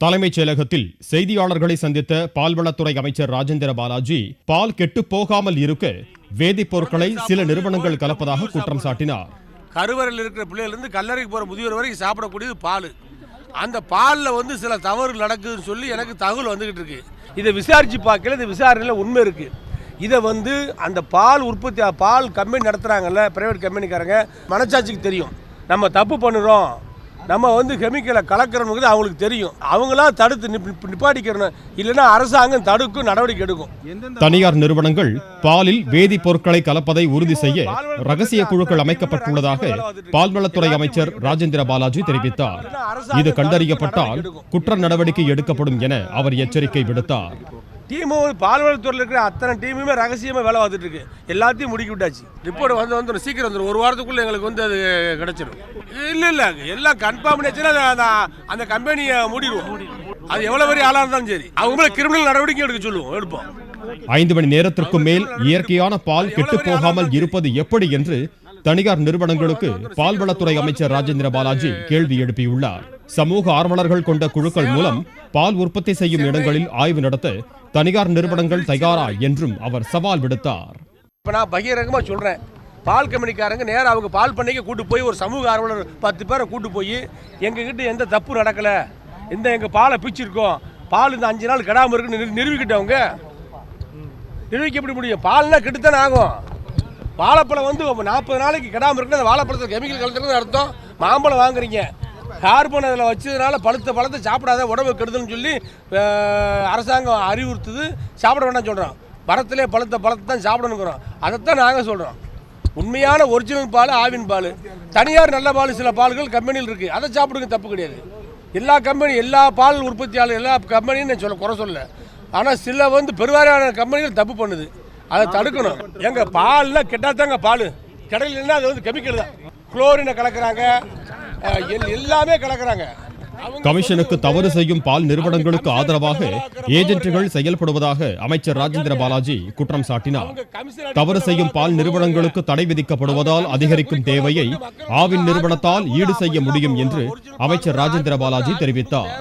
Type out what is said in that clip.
தலைமைச் செயலகத்தில் செய்தியாளர்களை சந்தித்த பால்வளத்துறை அமைச்சர் ராஜேந்திர பாலாஜி பால் கெட்டுப் போகாமல் இருக்க வேதிப்பொருட்களை சில நிறுவனங்கள் கலப்பதாக குற்றம் சாட்டினார். கருவறையில் இருக்கிற பிள்ளைகளிருந்து கல்லறைக்கு போற முதியோர் வரைக்கும் சாப்பிடக்கூடியது பால். அந்த பாலில் சில தவறு நடக்குதுன்னு சொல்லி எனக்கு தகவல் வந்துகிட்டு இருக்கு. இதை விசாரிச்சு பார்க்கல, இந்த விசாரணையில் உண்மை இருக்கு. இதை அந்த பால் உற்பத்தி பால் கம்பெனி நடத்துறாங்கல்ல, பிரைவேட் கம்பெனிக்காரங்க மனசாட்சிக்கு தெரியும் நம்ம தப்பு பண்ணுறோம், நம்ம கெமிக்கலை கலக்கிறோம்னு அவங்களுக்கு தெரியும். அவங்களா தடுத்து நிப்பாட்டிக்கிறோம், இல்லைன்னா அரசாங்கம் தடுக்கும், நடவடிக்கை எடுக்கும். தனியார் நிறுவனங்கள் பாலில் வேதிப் பொருட்களை கலப்பதை உறுதி செய்ய ரகசிய குழுக்கள் அமைக்கப்பட்டுள்ளதாக பால்வளத்துறை அமைச்சர் ராஜேந்திர பாலாஜி தெரிவித்தார். இது கண்டறியப்பட்டால் குற்ற நடவடிக்கை எடுக்கப்படும் என அவர் எச்சரிக்கை விடுத்தார். பால்வளத்துறையில் இருக்கிற அத்தனை டீமுமே ரகசியமாக வேலை பார்த்துட்டு இருக்கு. எல்லாத்தையும் முடுக்கி விட்டாச்சு. ரிப்போர்ட் வந்துடும், சீக்கிரம் வந்துடும். ஒரு வாரத்துக்குள்ள எங்களுக்கு அது கிடைச்சிடும். இல்லை எல்லாம் கன்ஃபார்ம் பண்ணியாச்சுன்னா அந்த கம்பெனியை மூடிடுவோம். அது எவ்வளவு பெரிய ஆளாக இருந்தாலும் சரி, அவங்க கிரிமினல் நடவடிக்கை எடுப்போம். 5 மணி நேரத்திற்கு மேல் இயற்கையான பால் கெட்டு போகாமல் இருப்பது எப்படி என்று தனியார் நிறுவனங்களுக்கு பால்வளத்துறை அமைச்சர் ராஜேந்திர பாலாஜி கேள்வி எழுப்பியுள்ளார். சமூக ஆர்வலர்கள் கொண்ட குழுக்கள் மூலம் பால் உற்பத்தி செய்யும் இடங்களில் ஆய்வு நடத்த தனியார் நிறுவனங்கள் தயாரா என்றும் அவர் சவால் விடுத்தார். இப்ப நான் பகிரங்கமா சொல்றேன், பால் கம்பெனிக்காரங்க நேரம் அவங்க பால் பண்ணைக்கு கூட்டு போய் ஒரு சமூக ஆர்வலர் 10 பேரை கூட்டு போய் எங்ககிட்ட எந்த தப்பு நடக்கல, எங்க பாலை பிச்சிருக்கோம், பால் இந்த 5 நாள் கெடாம இருக்குன்னு நிரூபிக்கிட்டவங்க. நிரூபிக்க எப்படி முடியும்? பால்னா கெட்டுத்தானே ஆகும். வாழைப்பழம் 40 நாளைக்கு கெடாம இருக்குன்னு அந்த வாழைப்பழத்தில் கெமிக்கல் கலந்துறது அர்த்தம். மாம்பழம் வாங்குறீங்க, கார்பன் அதில் வச்சதுனால பழத்தை சாப்பிடாத, உடம்பு கெடுதல்னு சொல்லி அரசாங்கம் அறிவுறுத்துது. சாப்பிட வேண்டாம் சொல்கிறோம். மரத்திலே பழத்தை தான் சாப்பிடணுங்கிறோம். அதைத்தான் நாங்கள் சொல்கிறோம். உண்மையான ஒரிஜினல் பால் ஆவின் பால், தனியார் நல்ல பால் சில பால்கள் கம்பெனியில் இருக்குது, அதை சாப்பிடுங்க, தப்பு கிடையாது. எல்லா பால் உற்பத்தியாளர் எல்லா கம்பெனியும் நான் குறை சொல்ல. ஆனால் சில பெருவாரியான கம்பெனிகள் தப்பு பண்ணுது, அதை தடுக்கணும். எங்கள் பாலில் கெட்டாதாங்க பால், கிடையிலன்னா அது கெமிக்கல் தான். குளோரினை கலக்கிறாங்க, எல்லாமே கலக்கிறாங்க. கமிஷனுக்கு தவறு செய்யும் பால் நிறுவனங்களுக்கு ஆதரவாக ஏஜென்ட்டுகள் செயல்படுவதாக அமைச்சர் ராஜேந்திர பாலாஜி குற்றம் சாட்டினார். தவறு செய்யும் பால் நிறுவனங்களுக்கு தடை விதிக்கப்படுவதால் அதிகரிக்கும் தேவையை ஆவின் நிறுவனத்தால் ஈடு செய்ய முடியும் என்று அமைச்சர் ராஜேந்திர பாலாஜி தெரிவித்தார்.